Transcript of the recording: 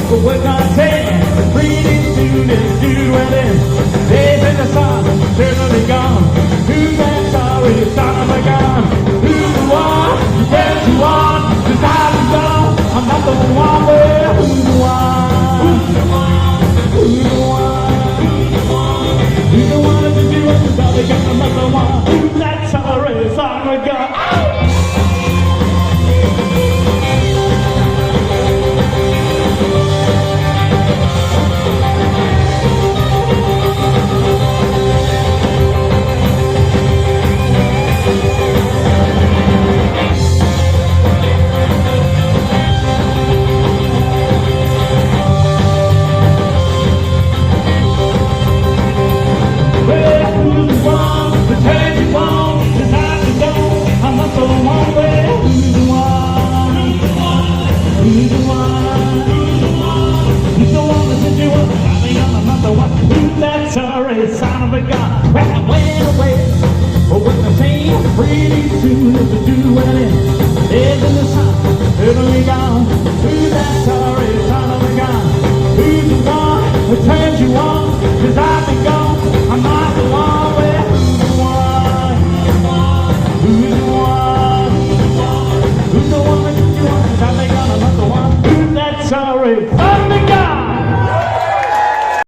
but we're not saying pretty soon is due and then days in the sun, certainly gone. Who's that sorry son of a gun? Who's the one who tells you on? Cause I've been gone, I'm not the one. Well, who's the one? Who's the one? Who's the one? Who's the one that you want to tell me I'm not the one? Who's that sorry son of a gun? Pretty soon as we do it, days in the sun, certainly gone. Who's that sorry son of a gun? Who's the one who turns you on? Cause I've been gone, I'm not the one. Well, who's the one? Who's the one? Who's the one that you want? Cause I've been gone, I'm not the one. Who's that sorry son of a gun?